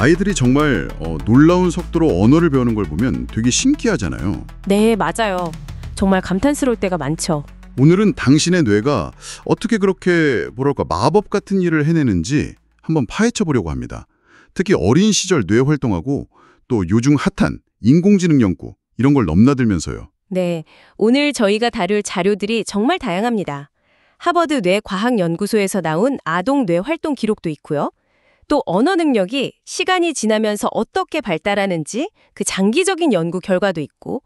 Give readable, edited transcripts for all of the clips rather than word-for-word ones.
아이들이 정말 놀라운 속도로 언어를 배우는 걸 보면 되게 신기하잖아요. 네, 맞아요. 정말 감탄스러울 때가 많죠. 오늘은 당신의 뇌가 어떻게 그렇게 마법 같은 일을 해내는지 한번 파헤쳐 보려고 합니다. 특히 어린 시절 뇌 활동하고 또 요즘 핫한 인공지능 연구 이런 걸 넘나들면서요. 네, 오늘 저희가 다룰 자료들이 정말 다양합니다. 하버드 뇌과학연구소에서 나온 아동 뇌 활동 기록도 있고요. 또 언어 능력이 시간이 지나면서 어떻게 발달하는지 그 장기적인 연구 결과도 있고,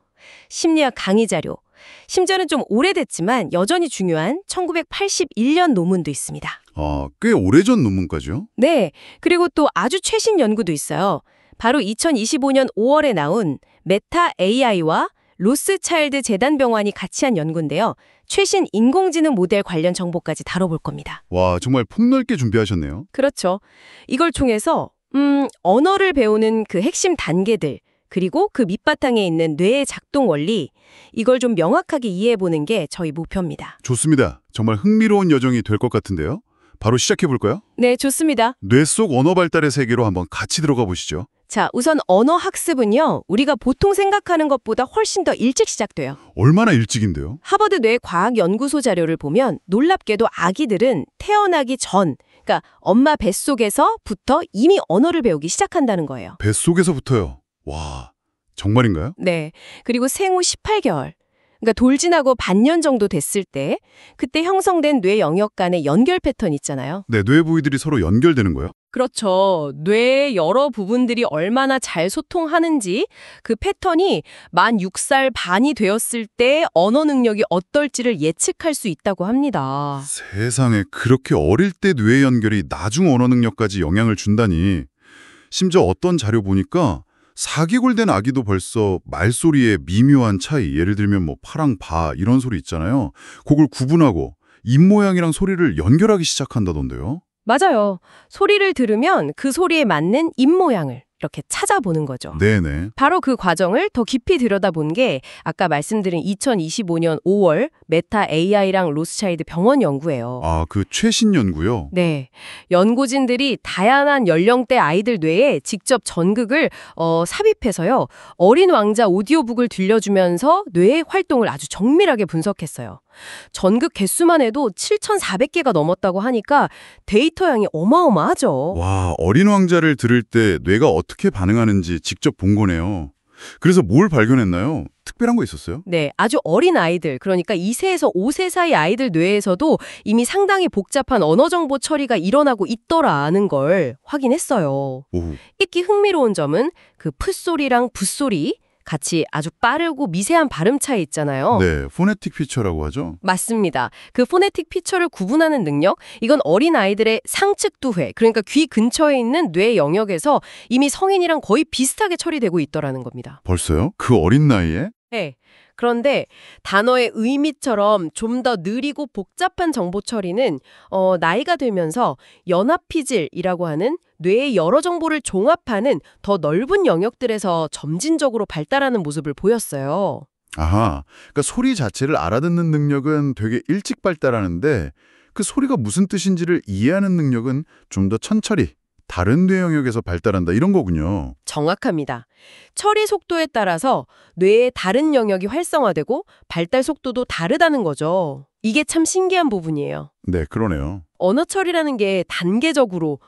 심리학 강의 자료, 심지어는 좀 오래됐지만 여전히 중요한 1981년 논문도 있습니다. 꽤 오래전 논문까지요? 네, 그리고 또 아주 최신 연구도 있어요. 바로 2025년 5월에 나온 메타 AI와 로스차일드 재단병원이 같이 한 연구인데요. 최신 인공지능 모델 관련 정보까지 다뤄볼 겁니다. 와, 정말 폭넓게 준비하셨네요. 그렇죠. 이걸 통해서 언어를 배우는 그 핵심 단계들, 그리고 그 밑바탕에 있는 뇌의 작동 원리, 이걸 좀 명확하게 이해해보는 게 저희 목표입니다. 좋습니다. 정말 흥미로운 여정이 될 것 같은데요. 바로 시작해볼까요? 네, 좋습니다. 뇌 속 언어 발달의 세계로 한번 같이 들어가 보시죠. 자, 우선 언어 학습은요, 우리가 보통 생각하는 것보다 훨씬 더 일찍 시작돼요. 얼마나 일찍인데요? 하버드 뇌과학연구소 자료를 보면 놀랍게도 아기들은 태어나기 전, 그러니까 엄마 뱃속에서부터 이미 언어를 배우기 시작한다는 거예요. 뱃속에서부터요? 와, 정말인가요? 네. 그리고 생후 18개월, 그러니까 돌진하고 반년 정도 됐을 때 그때 형성된 뇌 영역 간의 연결 패턴 있잖아요. 네, 뇌 부위들이 서로 연결되는 거요? 그렇죠. 뇌의 여러 부분들이 얼마나 잘 소통하는지 그 패턴이 만 6살 반이 되었을 때 언어 능력이 어떨지를 예측할 수 있다고 합니다. 세상에, 그렇게 어릴 때 뇌 연결이 나중 언어 능력까지 영향을 준다니. 심지어 어떤 자료 보니까 4개월 된 아기도 벌써 말소리에 미묘한 차이, 예를 들면 파랑, 바 이런 소리 있잖아요. 그걸 구분하고 입모양이랑 소리를 연결하기 시작한다던데요. 맞아요. 소리를 들으면 그 소리에 맞는 입모양을 이렇게 찾아보는 거죠. 네네. 바로 그 과정을 더 깊이 들여다본 게 아까 말씀드린 2025년 5월 메타 AI랑 로스차일드 병원 연구예요. 그 최신 연구요? 네. 연구진들이 다양한 연령대 아이들 뇌에 직접 전극을 삽입해서요. 어린 왕자 오디오북을 들려주면서 뇌의 활동을 아주 정밀하게 분석했어요. 전극 개수만 해도 7,400개가 넘었다고 하니까 데이터 양이 어마어마하죠. 와, 어린 왕자를 들을 때 뇌가 어떻게 반응하는지 직접 본 거네요. 그래서 뭘 발견했나요? 특별한 거 있었어요? 네, 아주 어린 아이들, 그러니까 2세에서 5세 사이 아이들 뇌에서도 이미 상당히 복잡한 언어 정보 처리가 일어나고 있더라는 걸 확인했어요. 오. 특히 흥미로운 점은 그 풋소리랑 붓소리, 같이 아주 빠르고 미세한 발음 차이 있잖아요. 네, 포네틱 피처라고 하죠. 맞습니다. 그 포네틱 피처를 구분하는 능력, 이건 어린 아이들의 상측두회, 그러니까 귀 근처에 있는 뇌 영역에서 이미 성인이랑 거의 비슷하게 처리되고 있더라는 겁니다. 벌써요? 그 어린 나이에? 네. 그런데 단어의 의미처럼 좀 더 느리고 복잡한 정보 처리는 나이가 들면서 연합피질이라고 하는 뇌의 여러 정보를 종합하는 더 넓은 영역들에서 점진적으로 발달하는 모습을 보였어요. 아하, 그러니까 소리 자체를 알아듣는 능력은 되게 일찍 발달하는데 그 소리가 무슨 뜻인지를 이해하는 능력은 좀 더 천천히 다른 뇌 영역에서 발달한다 이런 거군요. 정확합니다. 처리 속도에 따라서 뇌의 다른 영역이 활성화되고 발달 속도도 다르다는 거죠. 이게 참 신기한 부분이에요. 네, 그러네요. 언어 처리라는 게 단계적으로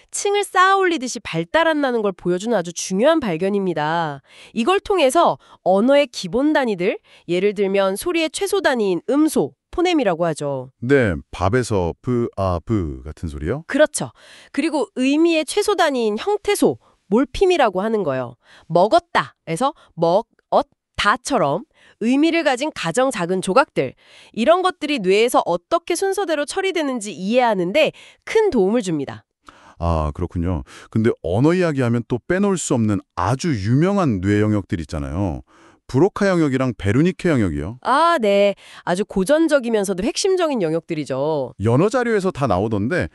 층을 쌓아 올리듯이 발달한다는 걸 보여주는 아주 중요한 발견입니다. 이걸 통해서 언어의 기본 단위들, 예를 들면 소리의 최소 단위인 음소, 포넴이라고 하죠. 네, 밥에서 브, 아, 브 같은 소리요? 그렇죠. 그리고 의미의 최소 단위인 형태소, 몰핌이라고 하는 거예요. 먹었다에서 다처럼 의미를 가진 가장 작은 조각들, 이런 것들이 뇌에서 어떻게 순서대로 처리되는지 이해하는데 큰 도움을 줍니다. 아, 그렇군요. 근데 언어 이야기하면 또 빼놓을 수 없는 아주 유명한 뇌 영역들 있잖아요. 브로카 영역이랑 베르니케 영역이요. 아, 네. 아주 고전적이면서도 핵심적인 영역들이죠. 연어 자료에서 다 나오던데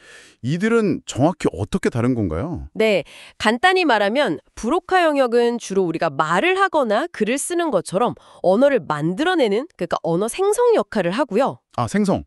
이들은 정확히 어떻게 다른 건가요? 네. 간단히 말하면 브로카 영역은 주로 우리가 말을 하거나 글을 쓰는 것처럼 언어를 만들어내는, 그러니까 언어 생성 역할을 하고요. 아, 생성.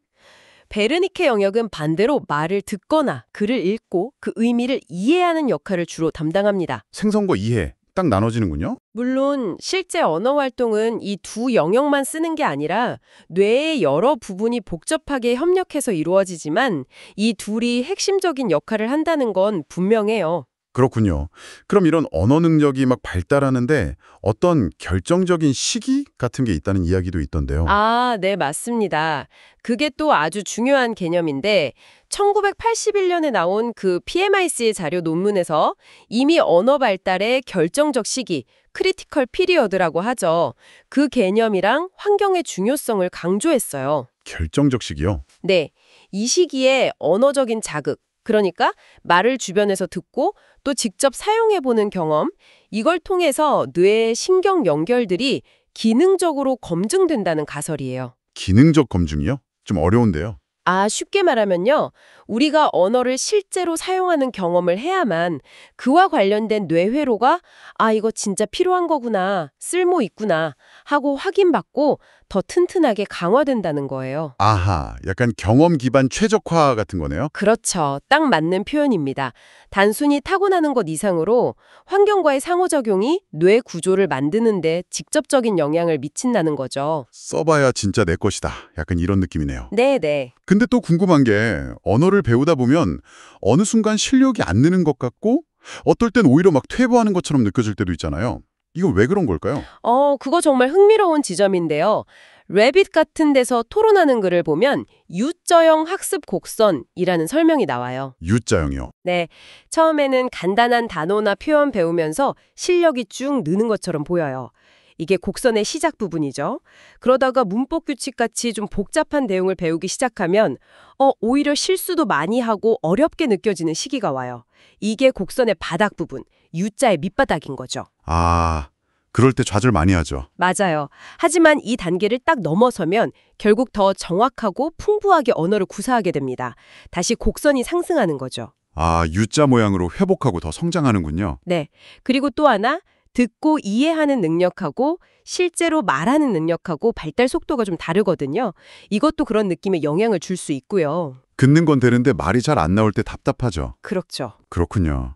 베르니케 영역은 반대로 말을 듣거나 글을 읽고 그 의미를 이해하는 역할을 주로 담당합니다. 생성과 이해 딱 나눠지는군요. 물론 실제 언어 활동은 이 두 영역만 쓰는 게 아니라 뇌의 여러 부분이 복잡하게 협력해서 이루어지지만 이 둘이 핵심적인 역할을 한다는 건 분명해요. 그렇군요. 그럼 이런 언어 능력이 막 발달하는데 어떤 결정적인 시기 같은 게 있다는 이야기도 있던데요. 아, 네, 맞습니다. 그게 또 아주 중요한 개념인데 1981년에 나온 그 PMIC 자료 논문에서 이미 언어 발달의 결정적 시기, 크리티컬 피리어드라고 하죠. 그 개념이랑 환경의 중요성을 강조했어요. 결정적 시기요? 네, 이 시기에 언어적인 자극, 그러니까 말을 주변에서 듣고 또 직접 사용해보는 경험, 이걸 통해서 뇌의 신경 연결들이 기능적으로 검증된다는 가설이에요. 기능적 검증이요? 좀 어려운데요. 아, 쉽게 말하면요. 우리가 언어를 실제로 사용하는 경험을 해야만 그와 관련된 뇌회로가 아, 이거 진짜 필요한 거구나, 쓸모 있구나 하고 확인받고 더 튼튼하게 강화된다는 거예요. 아하, 약간 경험 기반 최적화 같은 거네요. 그렇죠. 딱 맞는 표현입니다. 단순히 타고나는 것 이상으로 환경과의 상호작용이 뇌 구조를 만드는데 직접적인 영향을 미친다는 거죠. 써봐야 진짜 내 것이다. 약간 이런 느낌이네요. 네네. 근데 또 궁금한 게 언어를 배우다 보면 어느 순간 실력이 안 느는 것 같고 어떨 땐 오히려 막 퇴보하는 것처럼 느껴질 때도 있잖아요. 이거 왜 그런 걸까요? 그거 정말 흥미로운 지점인데요. 레빗 같은 데서 토론하는 글을 보면 U자형 학습 곡선이라는 설명이 나와요. U자형이요. 네, 처음에는 간단한 단어나 표현 배우면서 실력이 쭉 느는 것처럼 보여요. 이게 곡선의 시작 부분이죠. 그러다가 문법 규칙같이 좀 복잡한 내용을 배우기 시작하면 오히려 실수도 많이 하고 어렵게 느껴지는 시기가 와요. 이게 곡선의 바닥 부분, U자의 밑바닥인 거죠. 아, 그럴 때 좌절 많이 하죠. 맞아요. 하지만 이 단계를 딱 넘어서면 결국 더 정확하고 풍부하게 언어를 구사하게 됩니다. 다시 곡선이 상승하는 거죠. 아, U자 모양으로 회복하고 더 성장하는군요. 네. 그리고 또 하나, 듣고 이해하는 능력하고 실제로 말하는 능력하고 발달 속도가 좀 다르거든요. 이것도 그런 느낌에 영향을 줄 수 있고요. 듣는 건 되는데 말이 잘 안 나올 때 답답하죠. 그렇죠. 그렇군요.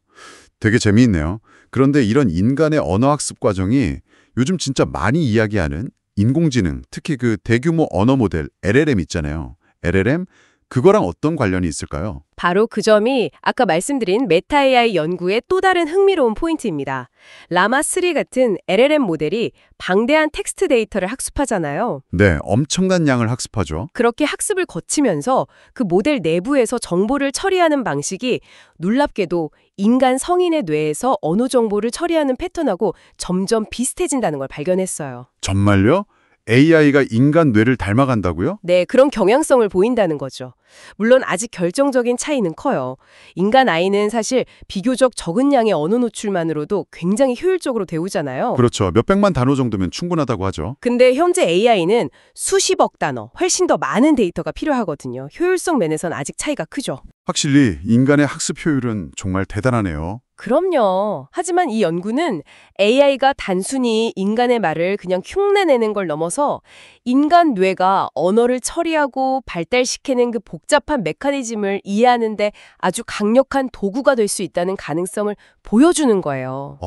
되게 재미있네요. 그런데 이런 인간의 언어학습 과정이 요즘 진짜 많이 이야기하는 인공지능, 특히 그 대규모 언어 모델 LLM 있잖아요. LLM? 그거랑 어떤 관련이 있을까요? 바로 그 점이 아까 말씀드린 메타 AI 연구의 또 다른 흥미로운 포인트입니다. 라마3 같은 LLM 모델이 방대한 텍스트 데이터를 학습하잖아요. 네, 엄청난 양을 학습하죠. 그렇게 학습을 거치면서 그 모델 내부에서 정보를 처리하는 방식이 놀랍게도 인간 성인의 뇌에서 언어 정보를 처리하는 패턴하고 점점 비슷해진다는 걸 발견했어요. 정말요? AI가 인간 뇌를 닮아간다고요? 네, 그런 경향성을 보인다는 거죠. 물론 아직 결정적인 차이는 커요. 인간 아이는 사실 비교적 적은 양의 언어 노출만으로도 굉장히 효율적으로 배우잖아요. 그렇죠. 몇백만 단어 정도면 충분하다고 하죠. 근데 현재 AI는 수십억 단어, 훨씬 더 많은 데이터가 필요하거든요. 효율성 면에선 아직 차이가 크죠. 확실히 인간의 학습 효율은 정말 대단하네요. 그럼요. 하지만 이 연구는 AI가 단순히 인간의 말을 그냥 흉내내는 걸 넘어서 인간 뇌가 언어를 처리하고 발달시키는 그 복잡한 메커니즘을 이해하는데 아주 강력한 도구가 될 수 있다는 가능성을 보여주는 거예요.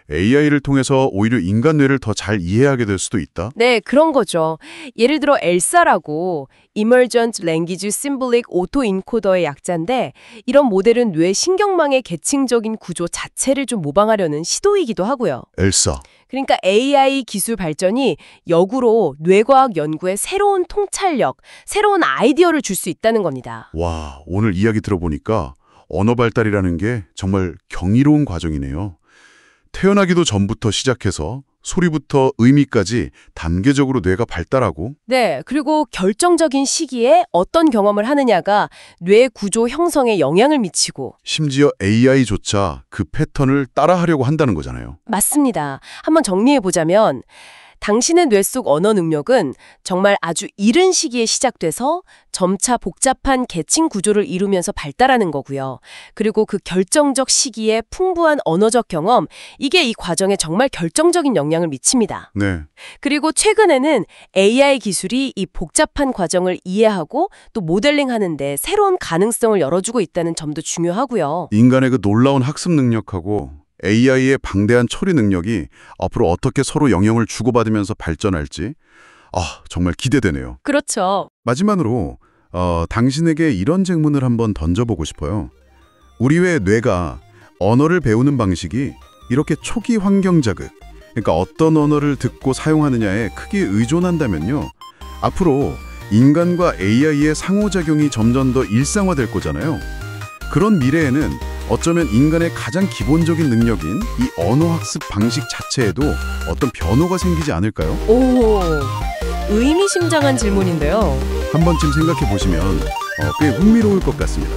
AI를 통해서 오히려 인간 뇌를 더 잘 이해하게 될 수도 있다? 네, 그런 거죠. 예를 들어 엘사라고 Emergent Language Symbolic Autoencoder의 약자인데 이런 모델은 뇌 신경망의 계층적인 구조 자체를 좀 모방하려는 시도이기도 하고요. 엘사. 그러니까 AI 기술 발전이 역으로 뇌과학 연구에 새로운 통찰력, 새로운 아이디어를 줄 수 있다는 겁니다. 와, 오늘 이야기 들어보니까 언어 발달이라는 게 정말 경이로운 과정이네요. 태어나기도 전부터 시작해서 소리부터 의미까지 단계적으로 뇌가 발달하고 네, 그리고 결정적인 시기에 어떤 경험을 하느냐가 뇌 구조 형성에 영향을 미치고 심지어 AI조차 그 패턴을 따라하려고 한다는 거잖아요. 맞습니다. 한번 정리해보자면 당신의 뇌 속 언어 능력은 정말 아주 이른 시기에 시작돼서 점차 복잡한 계층 구조를 이루면서 발달하는 거고요. 그리고 그 결정적 시기에 풍부한 언어적 경험, 이게 이 과정에 정말 결정적인 영향을 미칩니다. 네. 그리고 최근에는 AI 기술이 이 복잡한 과정을 이해하고 또 모델링하는데 새로운 가능성을 열어주고 있다는 점도 중요하고요. 인간의 그 놀라운 학습 능력하고 AI의 방대한 처리 능력이 앞으로 어떻게 서로 영향을 주고받으면서 발전할지 정말 기대되네요. 그렇죠. 마지막으로 당신에게 이런 질문을 한번 던져보고 싶어요. 우리 왜 뇌가 언어를 배우는 방식이 이렇게 초기 환경 자극, 그러니까 어떤 언어를 듣고 사용하느냐에 크게 의존한다면요. 앞으로 인간과 AI의 상호작용이 점점 더 일상화될 거잖아요. 그런 미래에는 어쩌면 인간의 가장 기본적인 능력인 이 언어학습 방식 자체에도 어떤 변화가 생기지 않을까요? 오, 의미심장한 질문인데요. 한 번쯤 생각해 보시면 꽤 흥미로울 것 같습니다.